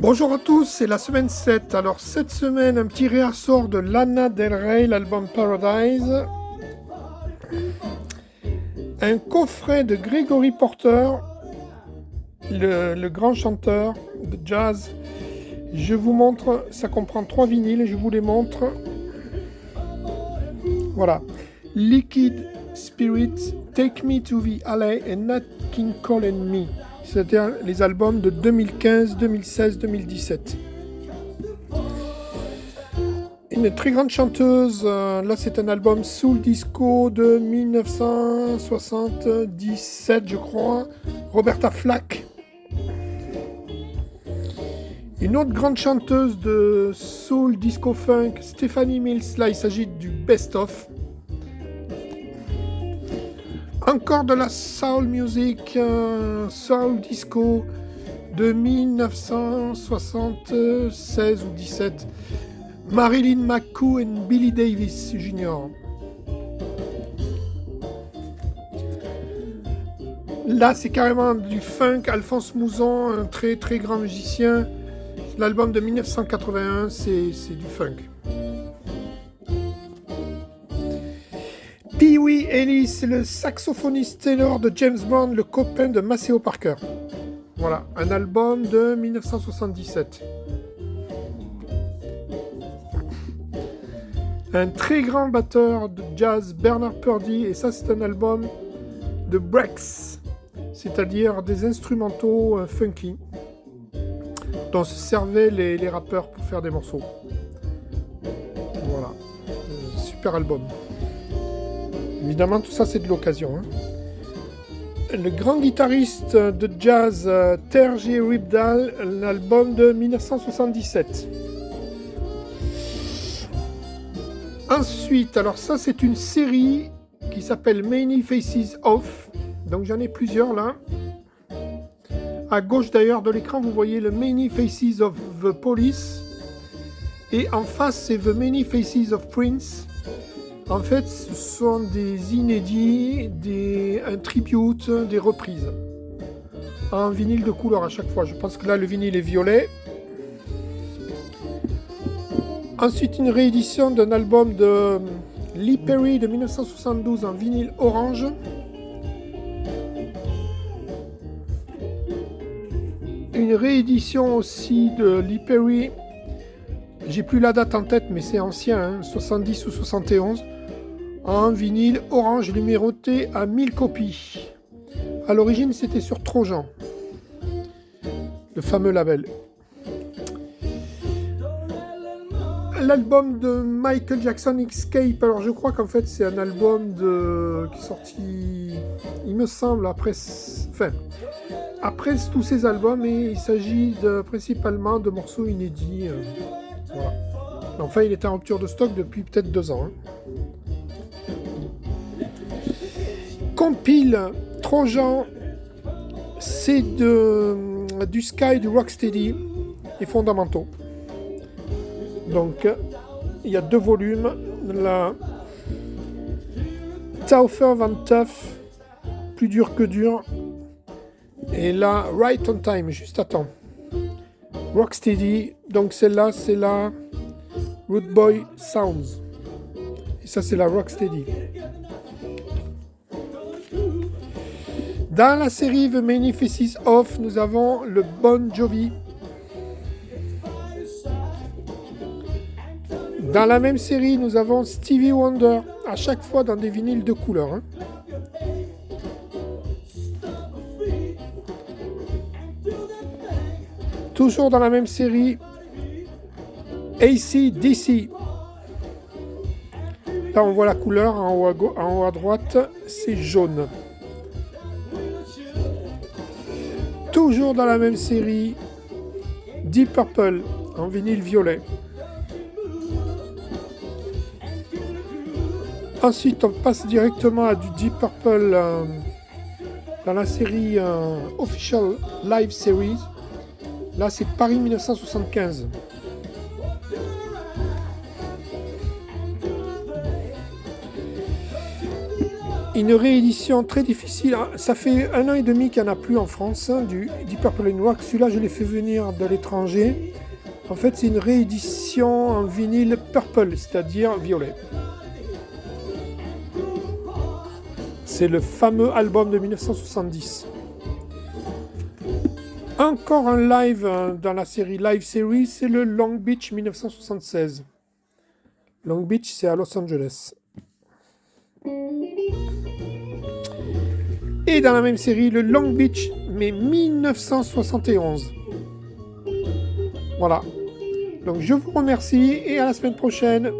Bonjour à tous, c'est la semaine 7. Alors cette semaine, un petit réassort de Lana Del Rey, l'album Paradise. Un coffret de Gregory Porter, le grand chanteur de jazz. Je vous montre, ça comprend 3 vinyles, je vous les montre. Voilà. Liquid Spirit, Take Me to the LA et Nat King Cole and Me. C'est-à-dire les albums de 2015, 2016, 2017. Une très grande chanteuse, là c'est un album Soul Disco de 1977 je crois, Roberta Flack. Une autre grande chanteuse de Soul Disco Funk, Stephanie Mills, là il s'agit du Best Of. Encore de la soul music, soul disco de 1976 ou 17. Marilyn McCoo et Billy Davis Jr. Là, c'est carrément du funk. Alphonse Mouzon, un très très grand musicien. L'album de 1981, c'est du funk. Pee Wee Ellis, le saxophoniste ténor de James Bond, le copain de Maceo Parker. Voilà, un album de 1977. Un très grand batteur de jazz, Bernard Purdie, et ça c'est un album de breaks, c'est-à-dire des instrumentaux funky, dont se servaient les rappeurs pour faire des morceaux. Voilà, super album. Évidemment, tout ça, c'est de l'occasion. Le grand guitariste de jazz, Terje Rypdal, l'album de 1977. Ensuite, alors ça, c'est une série qui s'appelle Many Faces Off. Donc, j'en ai plusieurs, là. À gauche, d'ailleurs, de l'écran, vous voyez le Many Faces of the Police. Et en face, c'est The Many Faces of Prince. En fait, ce sont des inédits, un tribute, des reprises. En vinyle de couleur à chaque fois. Je pense que là, le vinyle est violet. Ensuite, une réédition d'un album de Lee Perry de 1972 en vinyle orange. Une réédition aussi de Lee Perry. J'ai plus la date en tête, mais c'est ancien, 70 ou 71. En vinyle orange numéroté à 1000 copies. À l'origine, c'était sur Trojan, le fameux label. L'album de Michael Jackson, Escape, alors je crois qu'en fait c'est un album qui est sorti, il me semble, après tous ces albums, et il s'agit principalement de morceaux inédits. Voilà. Enfin, il était en rupture de stock depuis peut-être 2 ans. Compile Trojan, c'est du Sky, du Rocksteady et fondamentaux. Donc, il y a 2 volumes. La Tougher Than Tough, plus dur que dur. Et la Right on Time, juste à temps. Rocksteady, donc celle-là, c'est la Root Boy Sounds. Et ça, c'est la Rocksteady. Dans la série The Many Faces Off, nous avons le Bon Jovi. Dans la même série, nous avons Stevie Wonder, à chaque fois dans des vinyles de couleur. Toujours dans la même série, AC/DC. Là, on voit la couleur en haut à droite, c'est jaune. Toujours dans la même série, Deep Purple en vinyle violet. Ensuite, on passe directement à du Deep Purple dans la série Official Live Series. Là, c'est Paris 1975. Une réédition très difficile. Ça fait 1 an et demi qu'il n'y en a plus en France, hein, du Purple and Wax. Celui-là, je l'ai fait venir de l'étranger. En fait, c'est une réédition en vinyle purple, c'est-à-dire violet. C'est le fameux album de 1970. Encore un live dans la série Live Series, c'est le Long Beach 1976. Long Beach, c'est à Los Angeles. Et dans la même série, le Long Beach, mais 1971. Voilà. Donc je vous remercie et à la semaine prochaine.